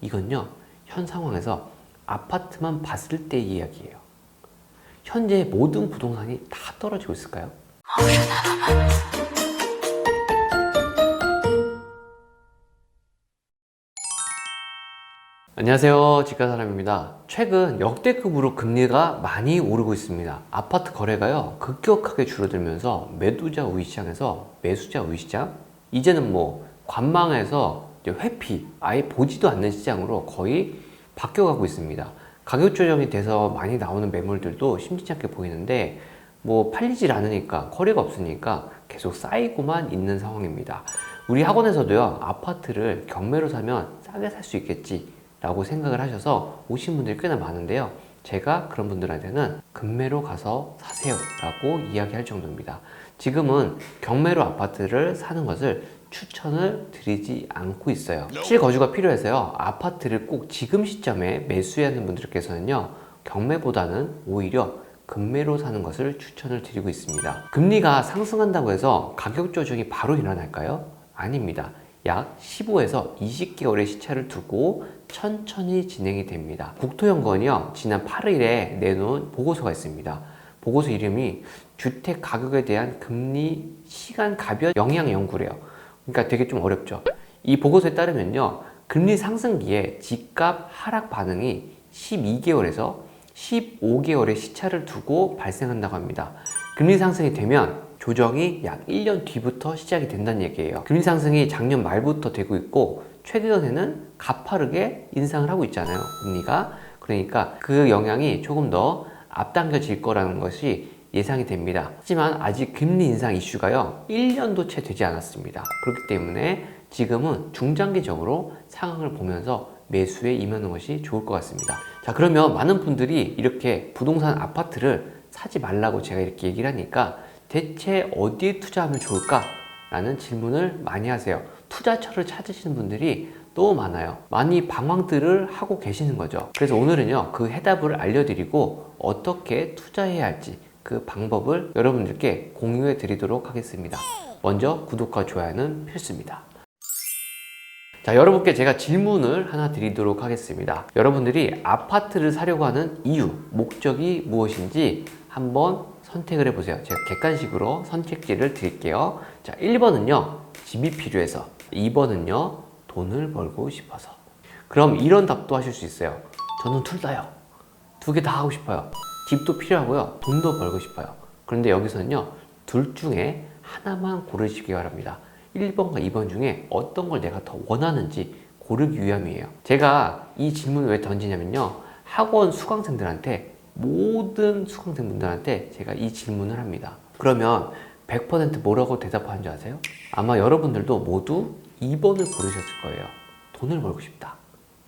이건요, 현 상황에서 아파트만 봤을 때의 이야기예요. 현재 모든 부동산이 다 떨어지고 있을까요? 안녕하세요, 집가사람입니다. 최근 역대급으로 금리가 많이 오르고 있습니다. 아파트 거래가요 급격하게 줄어들면서 매도자 우위 시장에서 매수자 우위 시장, 이제는 관망에서 이제 회피, 아예 보지도 않는 시장으로 거의 바뀌어가고 있습니다. 가격 조정이 돼서 많이 나오는 매물들도 심심치 않게 보이는데 팔리질 않으니까, 거래가 없으니까 계속 쌓이고만 있는 상황입니다. 우리 학원에서도요, 아파트를 경매로 사면 싸게 살 수 있겠지 라고 생각을 하셔서 오신 분들이 꽤나 많은데요, 제가 그런 분들한테는 금매로 가서 사세요 라고 이야기할 정도입니다. 지금은 경매로 아파트를 사는 것을 추천을 드리지 않고 있어요. 실거주가 필요해서요, 아파트를 꼭 지금 시점에 매수해야 하는 분들께서는요, 경매보다는 오히려 금매로 사는 것을 추천을 드리고 있습니다. 금리가 상승한다고 해서 가격 조정이 바로 일어날까요? 아닙니다. 약 15에서 20개월의 시차를 두고 천천히 진행이 됩니다. 국토연구원이요, 지난 8일에 내놓은 보고서가 있습니다. 보고서 이름이 주택 가격에 대한 금리 시간 가변 영향 연구래요. 그러니까 되게 좀 어렵죠. 이 보고서에 따르면요, 금리 상승기에 집값 하락 반응이 12개월에서 15개월의 시차를 두고 발생한다고 합니다. 금리 상승이 되면 조정이 약 1년 뒤부터 시작이 된다는 얘기예요. 금리 상승이 작년 말부터 되고 있고, 최근에는 가파르게 인상을 하고 있잖아요, 금리가. 그러니까 그 영향이 조금 더 앞당겨질 거라는 것이 예상이 됩니다. 하지만 아직 금리 인상 이슈가요, 1년도 채 되지 않았습니다. 그렇기 때문에 지금은 중장기적으로 상황을 보면서 매수에 임하는 것이 좋을 것 같습니다. 자, 그러면 많은 분들이 이렇게 부동산 아파트를 사지 말라고 제가 이렇게 얘기를 하니까 대체 어디에 투자하면 좋을까? 라는 질문을 많이 하세요. 투자처를 찾으시는 분들이 너무 많아요. 많이 방황들을 하고 계시는 거죠. 그래서 오늘은요, 그 해답을 알려드리고 어떻게 투자해야 할지 그 방법을 여러분들께 공유해 드리도록 하겠습니다. 먼저 구독과 좋아요는 필수입니다. 자, 여러분께 제가 질문을 하나 드리도록 하겠습니다. 여러분들이 아파트를 사려고 하는 이유, 목적이 무엇인지 한번 선택을 해보세요. 제가 객관식으로 선택지를 드릴게요. 자, 1번은요, 집이 필요해서. 2번은요, 돈을 벌고 싶어서. 그럼 이런 답도 하실 수 있어요. 저는 둘 다요. 두 개 다 하고 싶어요. 집도 필요하고요, 돈도 벌고 싶어요. 그런데 여기서는요, 둘 중에 하나만 고르시기 바랍니다. 1번과 2번 중에 어떤 걸 내가 더 원하는지 고르기 위함이에요. 제가 이 질문을 왜 던지냐면요, 학원 수강생들한테, 모든 수강생분들한테 제가 이 질문을 합니다. 그러면 100% 뭐라고 대답하는 줄 아세요? 아마 여러분들도 모두 2번을 고르셨을 거예요. 돈을 벌고 싶다,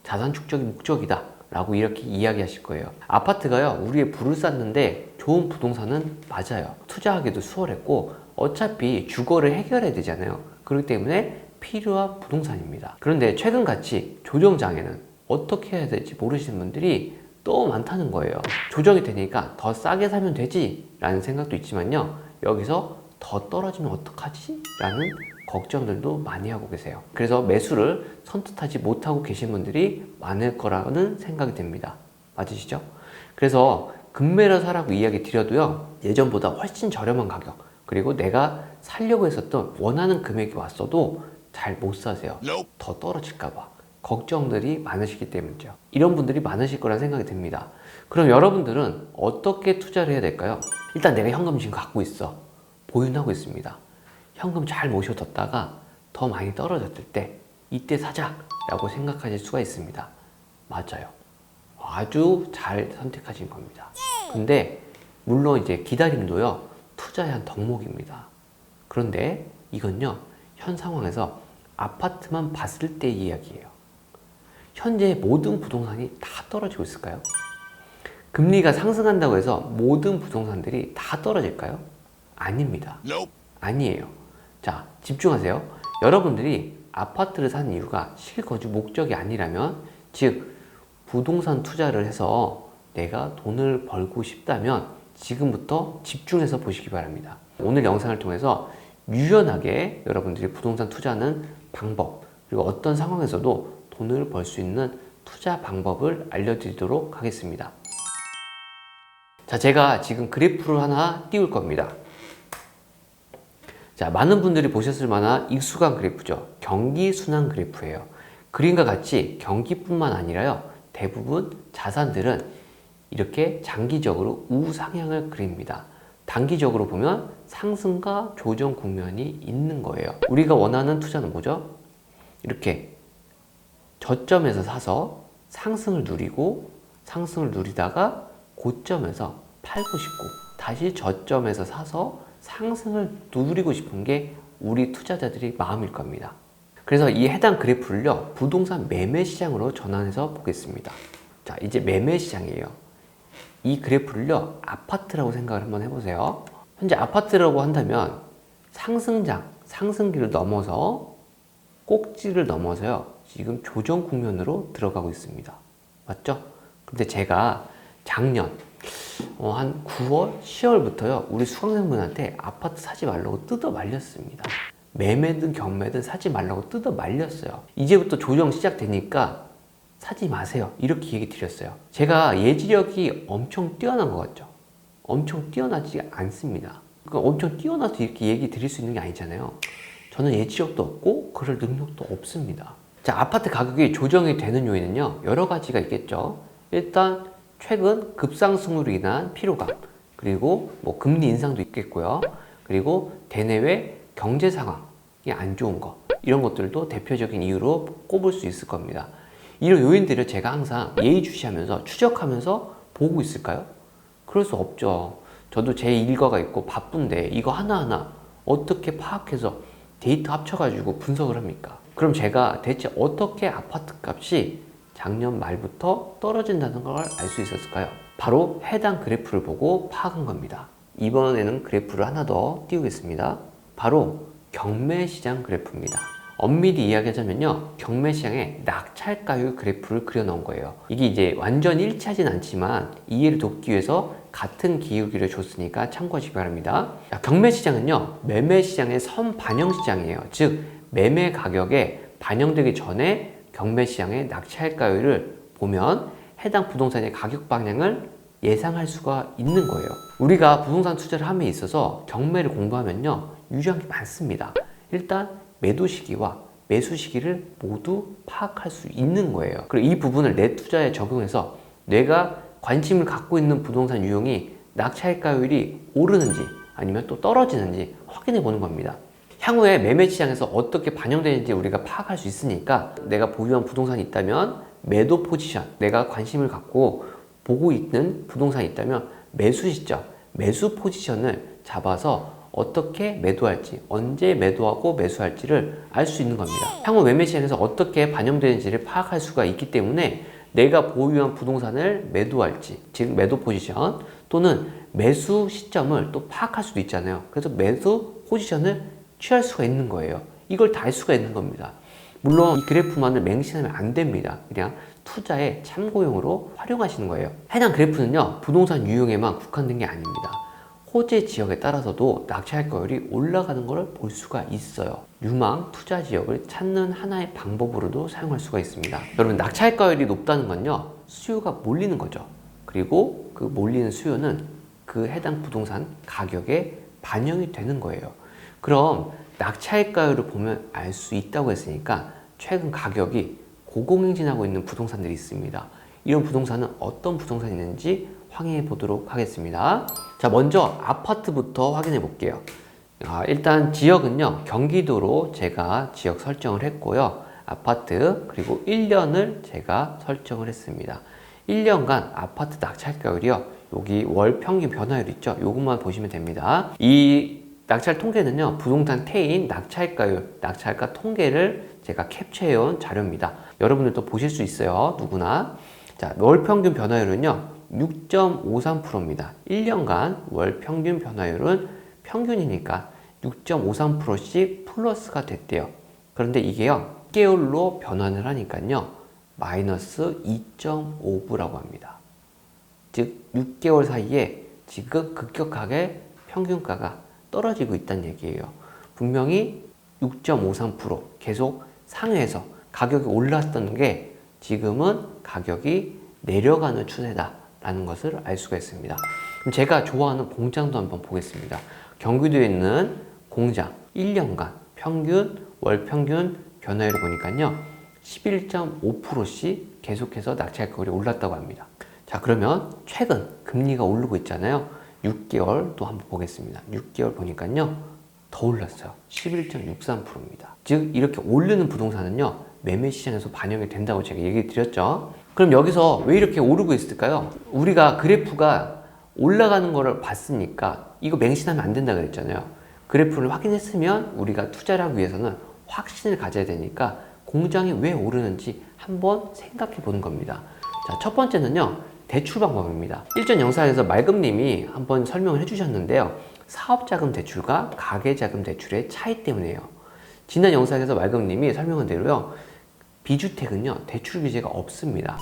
자산 축적이 목적이다 라고 이렇게 이야기하실 거예요. 아파트가요, 우리의 부를 쌓는데 좋은 부동산은 맞아요. 투자하기도 수월했고 어차피 주거를 해결해야 되잖아요. 그렇기 때문에 필요한 부동산입니다. 그런데 최근같이 조정장에는 어떻게 해야 될지 모르시는 분들이 또 많다는 거예요. 조정이 되니까 더 싸게 사면 되지 라는 생각도 있지만요, 여기서 더 떨어지면 어떡하지? 라는 걱정들도 많이 하고 계세요. 그래서 매수를 선뜻하지 못하고 계신 분들이 많을 거라는 생각이 듭니다. 맞으시죠? 그래서 금매로 사라고 이야기 드려도요, 예전보다 훨씬 저렴한 가격, 그리고 내가 살려고 했었던 원하는 금액이 왔어도 잘 못 사세요. 더 떨어질까봐 걱정들이 많으시기 때문이죠. 이런 분들이 많으실 거란 생각이 듭니다. 그럼 여러분들은 어떻게 투자를 해야 될까요? 일단 내가 현금 지금 갖고 있어, 보유하고 있습니다. 현금 잘 모셔뒀다가 더 많이 떨어졌을 때 이때 사자 라고 생각하실 수가 있습니다. 맞아요. 아주 잘 선택하신 겁니다. 근데 물론 이제 기다림도요, 투자의 한 덕목입니다. 그런데 이건요, 현 상황에서 아파트만 봤을 때의 이야기예요. 현재 모든 부동산이 다 떨어지고 있을까요? 금리가 상승한다고 해서 모든 부동산들이 다 떨어질까요? 아닙니다. 아니에요. 자, 집중하세요. 여러분들이 아파트를 사는 이유가 실거주 목적이 아니라면, 즉 부동산 투자를 해서 내가 돈을 벌고 싶다면 지금부터 집중해서 보시기 바랍니다. 오늘 영상을 통해서 유연하게 여러분들이 부동산 투자하는 방법, 그리고 어떤 상황에서도 돈을 벌 수 있는 투자 방법을 알려드리도록 하겠습니다. 자, 제가 지금 그래프를 하나 띄울 겁니다. 자, 많은 분들이 보셨을 만한 익숙한 그래프죠. 경기 순환 그래프예요. 그림과 같이 경기뿐만 아니라요, 대부분 자산들은 이렇게 장기적으로 우상향을 그립니다. 단기적으로 보면 상승과 조정 국면이 있는 거예요. 우리가 원하는 투자는 뭐죠? 이렇게 저점에서 사서 상승을 누리다가 고점에서 팔고 싶고, 다시 저점에서 사서 상승을 누리고 싶은 게 우리 투자자들의 마음일 겁니다. 그래서 이 해당 그래프를요, 부동산 매매 시장으로 전환해서 보겠습니다. 자, 이제 매매 시장이에요. 이 그래프를요, 아파트라고 생각을 한번 해보세요. 현재 아파트라고 한다면 상승기를 넘어서 꼭지를 넘어서요, 지금 조정 국면으로 들어가고 있습니다. 맞죠? 근데 제가 작년 한 9월, 10월부터요, 우리 수강생분한테 아파트 사지 말라고 뜯어 말렸습니다. 매매든 경매든 사지 말라고 뜯어 말렸어요. 이제부터 조정 시작되니까 사지 마세요, 이렇게 얘기 드렸어요. 제가 예지력이 엄청 뛰어난 것 같죠? 엄청 뛰어나지 않습니다. 그러니까 엄청 뛰어나서 이렇게 얘기 드릴 수 있는 게 아니잖아요. 저는 예지력도 없고 그럴 능력도 없습니다. 자, 아파트 가격이 조정이 되는 요인은요, 여러 가지가 있겠죠. 일단 최근 급상승으로 인한 피로감, 그리고 뭐 금리 인상도 있겠고요. 그리고 대내외 경제 상황이 안 좋은 거, 이런 것들도 대표적인 이유로 꼽을 수 있을 겁니다. 이런 요인들을 제가 항상 예의주시하면서 추적하면서 보고 있을까요? 그럴 수 없죠. 저도 제 일과가 있고 바쁜데 이거 하나하나 어떻게 파악해서 데이터 합쳐가지고 분석을 합니까? 그럼 제가 대체 어떻게 아파트 값이 작년 말부터 떨어진다는 걸 알 수 있었을까요? 바로 해당 그래프를 보고 파악한 겁니다. 이번에는 그래프를 하나 더 띄우겠습니다. 바로 경매시장 그래프입니다. 엄밀히 이야기하자면요, 경매시장의 낙찰가율 그래프를 그려놓은 거예요. 이게 이제 완전 일치하진 않지만 이해를 돕기 위해서 같은 기울기를 줬으니까 참고하시기 바랍니다. 경매시장은요, 매매시장의 선반영시장이에요. 즉 매매 가격에 반영되기 전에 경매시장의 낙찰가율을 보면 해당 부동산의 가격 방향을 예상할 수가 있는 거예요. 우리가 부동산 투자를 함에 있어서 경매를 공부하면요, 유리한 게 많습니다. 일단 매도 시기와 매수 시기를 모두 파악할 수 있는 거예요. 그리고 이 부분을 내 투자에 적용해서 내가 관심을 갖고 있는 부동산 유형이 낙찰가율이 오르는지 아니면 또 떨어지는지 확인해 보는 겁니다. 향후에 매매 시장에서 어떻게 반영되는지 우리가 파악할 수 있으니까 내가 보유한 부동산이 있다면 매도 포지션, 내가 관심을 갖고 보고 있는 부동산이 있다면 매수 시점, 매수 포지션을 잡아서 어떻게 매도할지, 언제 매도하고 매수할지를 알 수 있는 겁니다. 향후 매매 시장에서 어떻게 반영되는지를 파악할 수가 있기 때문에 내가 보유한 부동산을 매도할지, 즉 매도 포지션 또는 매수 시점을 또 파악할 수도 있잖아요. 그래서 매수 포지션을 취할 수가 있는 거예요. 이걸 다 알 수가 있는 겁니다. 물론 이 그래프만을 맹신하면 안 됩니다. 그냥 투자의 참고용으로 활용하시는 거예요. 해당 그래프는요, 부동산 유형에만 국한된 게 아닙니다. 호재 지역에 따라서도 낙찰가율이 올라가는 것을 볼 수가 있어요. 유망 투자 지역을 찾는 하나의 방법으로도 사용할 수가 있습니다. 여러분, 낙찰가율이 높다는 건요, 수요가 몰리는 거죠. 그리고 그 몰리는 수요는 그 해당 부동산 가격에 반영이 되는 거예요. 그럼 낙찰가율을 보면 알 수 있다고 했으니까 최근 가격이 고공행진하고 있는 부동산들이 있습니다. 이런 부동산은 어떤 부동산이 있는지 확인해 보도록 하겠습니다. 자, 먼저 아파트부터 확인해 볼게요. 일단 지역은요, 경기도로 제가 지역 설정을 했고요. 아파트 그리고 1년을 제가 설정을 했습니다. 1년간 아파트 낙찰가율이요, 여기 월 평균 변화율 있죠? 요것만 보시면 됩니다. 이 낙찰 통계는요, 부동산 태인 낙찰가율, 낙찰가 통계를 제가 캡처해온 자료입니다. 여러분들도 보실 수 있어요, 누구나. 자, 월 평균 변화율은요, 6.53%입니다. 1년간 월 평균 변화율은 평균이니까 6.53%씩 플러스가 됐대요. 그런데 이게요, 6개월로 변환을 하니까요, 마이너스 2.5%라고 합니다. 즉 6개월 사이에 지금 급격하게 평균가가 떨어지고 있다는 얘기예요. 분명히 6.53% 계속 상회에서 가격이 올랐던 게 지금은 가격이 내려가는 추세다라는 것을 알 수가 있습니다. 그럼 제가 좋아하는 공장도 한번 보겠습니다. 경기도에 있는 공장 1년간 월 평균 변화율을 보니까요 11.5%씩 계속해서 낙찰가율이 올랐다고 합니다. 자, 그러면 최근 금리가 오르고 있잖아요. 6개월 또 한번 보겠습니다. 6개월 보니까요 더 올랐어요. 11.63%입니다. 즉 이렇게 오르는 부동산은요 매매 시장에서 반영이 된다고 제가 얘기 드렸죠. 그럼 여기서 왜 이렇게 오르고 있을까요? 우리가 그래프가 올라가는 거를 봤으니까 이거 맹신하면 안 된다 그랬잖아요. 그래프를 확인했으면 우리가 투자를 하기 위해서는 확신을 가져야 되니까 공장이 왜 오르는지 한번 생각해 보는 겁니다. 자, 첫 번째는요 대출 방법입니다. 일전 영상에서 말금님이 한번 설명을 해주셨는데요. 사업자금 대출과 가계자금 대출의 차이 때문에요. 지난 영상에서 말금님이 설명한 대로요. 비주택은요 대출 규제가 없습니다.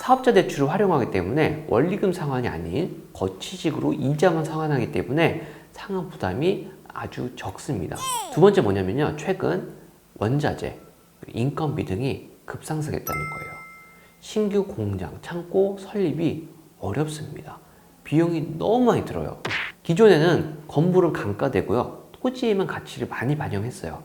사업자 대출을 활용하기 때문에 원리금 상환이 아닌 거치식으로 이자만 상환하기 때문에 상환 부담이 아주 적습니다. 두 번째 뭐냐면요. 최근 원자재, 인건비 등이 급상승했다는 거예요. 신규 공장, 창고 설립이 어렵습니다. 비용이 너무 많이 들어요. 기존에는 건물은 감가되고요. 토지에만 가치를 많이 반영했어요.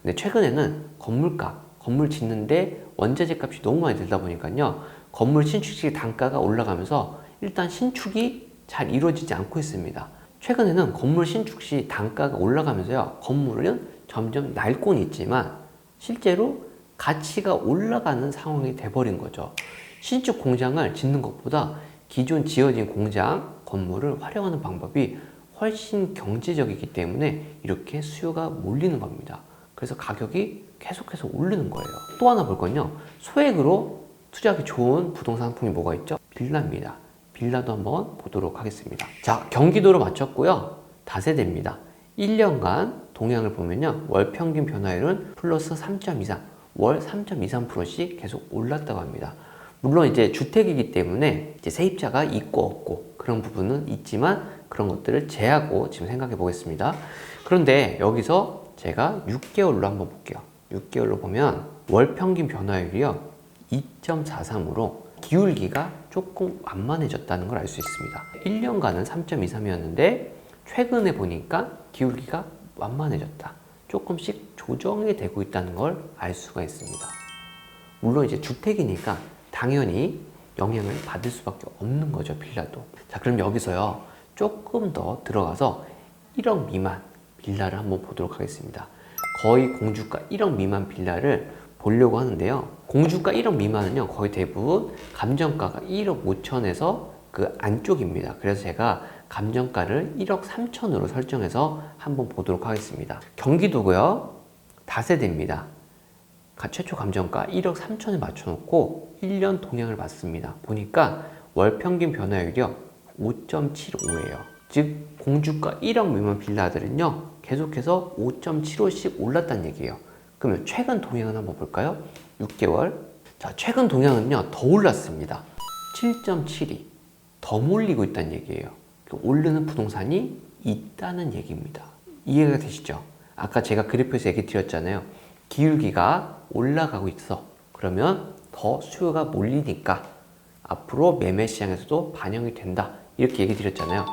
근데 최근에는 건물 짓는데 원자재 값이 너무 많이 들다 보니까요. 건물 신축식 단가가 올라가면서 일단 신축이 잘 이루어지지 않고 있습니다. 최근에는 건물 신축 시 단가가 올라가면서요. 건물은 점점 낡고는 있지만 실제로 가치가 올라가는 상황이 돼버린 거죠. 신축 공장을 짓는 것보다 기존 지어진 공장, 건물을 활용하는 방법이 훨씬 경제적이기 때문에 이렇게 수요가 몰리는 겁니다. 그래서 가격이 계속해서 오르는 거예요. 또 하나 볼 건요. 소액으로 투자하기 좋은 부동산 상품이 뭐가 있죠? 빌라입니다. 빌라도 한번 보도록 하겠습니다. 자, 경기도로 맞췄고요. 다세대입니다. 1년간 동향을 보면요. 월 평균 변화율은 플러스 3.23, 월 3.23%씩 계속 올랐다고 합니다. 물론 이제 주택이기 때문에 이제 세입자가 있고 없고 그런 부분은 있지만 그런 것들을 제하고 지금 생각해 보겠습니다. 그런데 여기서 제가 6개월로 한번 볼게요. 6개월로 보면 월 평균 변화율이요. 2.43으로 기울기가 조금 완만해졌다는 걸 알 수 있습니다. 1년간은 3.23이었는데 최근에 보니까 기울기가 완만해졌다. 조금씩 조정이 되고 있다는 걸 알 수가 있습니다. 물론 이제 주택이니까 당연히 영향을 받을 수밖에 없는 거죠, 빌라도. 자, 그럼 여기서요, 조금 더 들어가서 1억 미만 빌라를 한번 보도록 하겠습니다. 거의 공주가 1억 미만 빌라를 보려고 하는데요. 공주가 1억 미만은요, 거의 대부분 감정가가 1억 5천에서 그 안쪽입니다. 그래서 제가 감정가를 1억 3천으로 설정해서 한번 보도록 하겠습니다. 경기도고요. 다세대입니다. 최초 감정가 1억 3천에 맞춰놓고 1년 동향을 봤습니다. 보니까 월 평균 변화율이요 5.75예요. 즉 공주가 1억 미만 빌라들은요 계속해서 5.75씩 올랐다는 얘기예요. 그러면 최근 동향은 한번 볼까요? 6개월. 자, 최근 동향은요 더 올랐습니다. 7.72. 더 몰리고 있다는 얘기예요. 오르는 부동산이 있다는 얘기입니다. 이해가 되시죠? 아까 제가 그래프에서 얘기 드렸잖아요. 기울기가 올라가고 있어. 그러면 더 수요가 몰리니까 앞으로 매매 시장에서도 반영이 된다. 이렇게 얘기 드렸잖아요.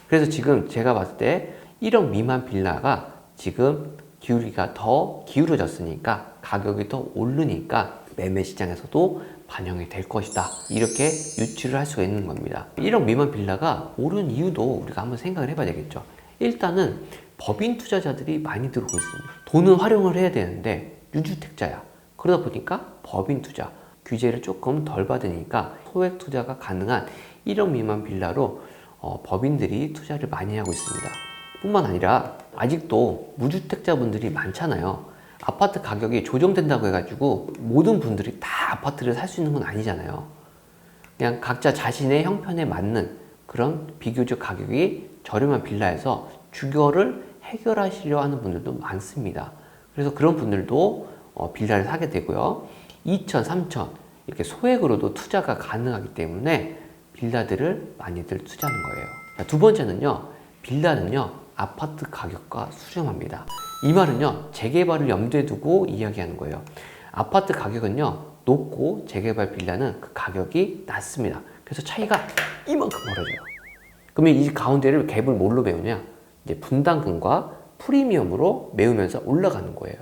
그래서 지금 제가 봤을 때 1억 미만 빌라가 지금 기울기가 더 기울어졌으니까 가격이 더 오르니까 매매 시장에서도 반영이 될 것이다. 이렇게 유추를 할 수가 있는 겁니다. 1억 미만 빌라가 오른 이유도 우리가 한번 생각을 해봐야 되겠죠. 일단은 법인 투자자들이 많이 들어오고 있습니다. 돈은 활용을 해야 되는데 유주택자야. 그러다 보니까 법인 투자 규제를 조금 덜 받으니까 소액 투자가 가능한 1억 미만 빌라로 법인들이 투자를 많이 하고 있습니다. 뿐만 아니라 아직도 무주택자분들이 많잖아요. 아파트 가격이 조정된다고 해가지고 모든 분들이 다 아파트를 살 수 있는 건 아니잖아요. 그냥 각자 자신의 형편에 맞는 그런 비교적 가격이 저렴한 빌라에서 주거를 해결하시려 하는 분들도 많습니다. 그래서 그런 분들도 빌라를 사게 되고요. 2천, 3천 이렇게 소액으로도 투자가 가능하기 때문에 빌라들을 많이들 투자하는 거예요. 자, 두 번째는요. 빌라는요. 아파트 가격과 수렴합니다. 이 말은요. 재개발을 염두에 두고 이야기하는 거예요. 아파트 가격은요, 높고 재개발 빌라는 그 가격이 낮습니다. 그래서 차이가 이만큼 벌어져요. 그러면 이 가운데를 갭을 뭘로 메우냐? 이제 분담금과 프리미엄으로 메우면서 올라가는 거예요.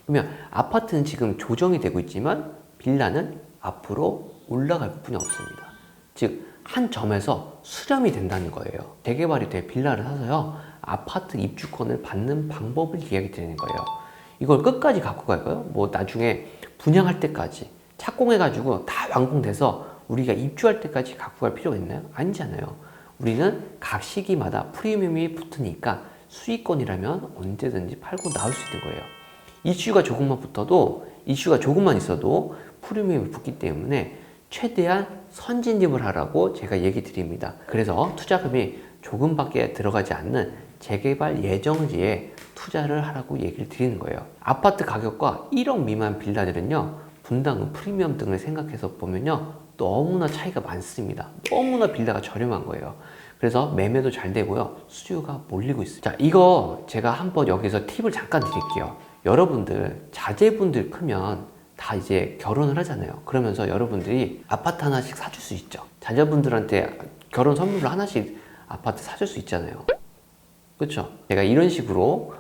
그러면 아파트는 지금 조정이 되고 있지만 빌라는 앞으로 올라갈 뿐이 없습니다. 즉, 한 점에서 수렴이 된다는 거예요. 재개발이 될 빌라를 사서요, 아파트 입주권을 받는 방법을 이야기 드리는 거예요. 이걸 끝까지 갖고 갈까요? 뭐 나중에 분양할 때까지 착공해가지고 다 완공돼서 우리가 입주할 때까지 갖고 갈 필요가 있나요? 아니잖아요. 우리는 각 시기마다 프리미엄이 붙으니까 수익권이라면 언제든지 팔고 나올 수 있는 거예요. 이슈가 조금만 붙어도, 이슈가 조금만 있어도 프리미엄이 붙기 때문에 최대한 선진입을 하라고 제가 얘기 드립니다. 그래서 투자금이 조금밖에 들어가지 않는 재개발 예정지에 투자를 하라고 얘기를 드리는 거예요. 아파트 가격과 1억 미만 빌라들은요, 분담금, 프리미엄 등을 생각해서 보면요, 너무나 차이가 많습니다. 너무나 빌라가 저렴한 거예요. 그래서 매매도 잘 되고요, 수요가 몰리고 있어요. 자, 이거 제가 한번 여기서 팁을 잠깐 드릴게요. 여러분들 자제분들 크면 다 이제 결혼을 하잖아요. 그러면서 여러분들이 아파트 하나씩 사줄 수 있죠. 자녀분들한테 결혼 선물로 하나씩 아파트 사줄 수 있잖아요. 그렇죠? 제가 이런 식으로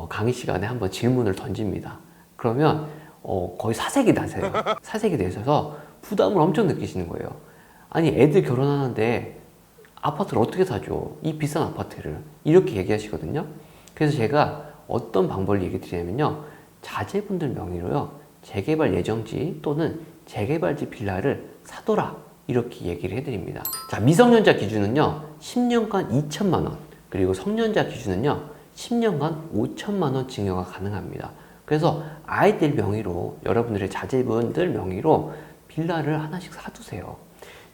강의 시간에 한번 질문을 던집니다. 그러면 거의 사색이 나세요. 사색이 되셔서 부담을 엄청 느끼시는 거예요. 아니, 애들 결혼하는데 아파트를 어떻게 사줘? 이 비싼 아파트를. 이렇게 얘기하시거든요. 그래서 제가 어떤 방법을 얘기 드리냐면요, 자제분들 명의로요, 재개발 예정지 또는 재개발지 빌라를 사둬라, 이렇게 얘기를 해드립니다. 자, 미성년자 기준은요 10년간 2천만 원, 그리고 성년자 기준은요 10년간 5천만 원 증여가 가능합니다. 그래서 아이들 명의로, 여러분들의 자제분들 명의로 빌라를 하나씩 사두세요.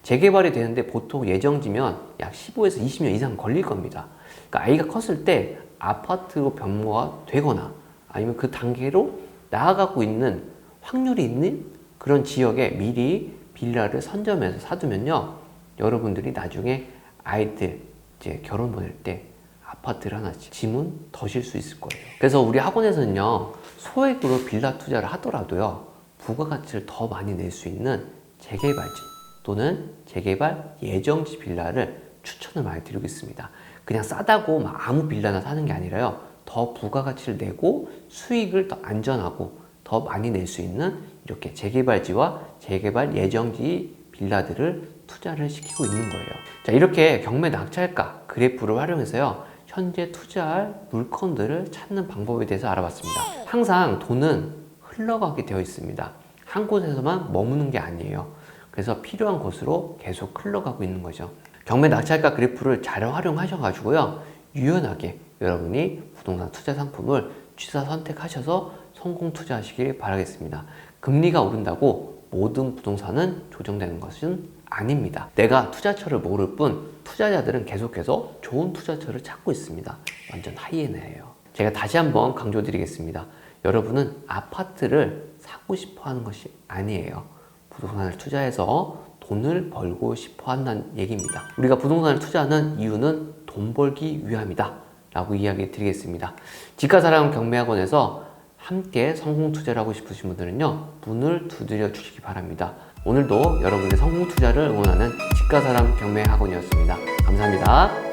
재개발이 되는데 보통 예정지면 약 15에서 20년 이상 걸릴 겁니다. 그러니까 아이가 컸을 때 아파트로 변모가 되거나 아니면 그 단계로 나아가고 있는 확률이 있는 그런 지역에 미리 빌라를 선점해서 사두면요, 여러분들이 나중에 아이들 이제 결혼 보낼 때 아파트를 하나씩 지문 더실 수 있을 거예요. 그래서 우리 학원에서는요, 소액으로 빌라 투자를 하더라도요, 부가가치를 더 많이 낼 수 있는 재개발지 또는 재개발 예정지 빌라를 추천을 많이 드리고 있습니다. 그냥 싸다고 막 아무 빌라나 사는 게 아니라요, 더 부가가치를 내고 수익을 더 안전하고 더 많이 낼 수 있는 이렇게 재개발지와 재개발 예정지 빌라들을 투자를 시키고 있는 거예요. 자, 이렇게 경매 낙찰가 그래프를 활용해서요, 현재 투자할 물건들을 찾는 방법에 대해서 알아봤습니다. 항상 돈은 흘러가게 되어 있습니다. 한 곳에서만 머무는 게 아니에요. 그래서 필요한 곳으로 계속 흘러가고 있는 거죠. 경매 낙찰가 그래프를 잘 활용하셔가지고요, 유연하게 여러분이 부동산 투자 상품을 취사 선택하셔서 성공 투자하시길 바라겠습니다. 금리가 오른다고 모든 부동산은 조정되는 것은 아닙니다. 내가 투자처를 모를 뿐 투자자들은 계속해서 좋은 투자처를 찾고 있습니다. 완전 하이에나예요. 제가 다시 한번 강조드리겠습니다. 여러분은 아파트를 사고 싶어 하는 것이 아니에요. 부동산을 투자해서 돈을 벌고 싶어 한다는 얘기입니다. 우리가 부동산을 투자하는 이유는 돈 벌기 위함이다 라고 이야기 드리겠습니다. 집가사랑 경매학원에서 함께 성공 투자를 하고 싶으신 분들은요, 문을 두드려 주시기 바랍니다. 오늘도 여러분의 성공 투자를 응원하는 집가사람 경매학원이었습니다. 감사합니다.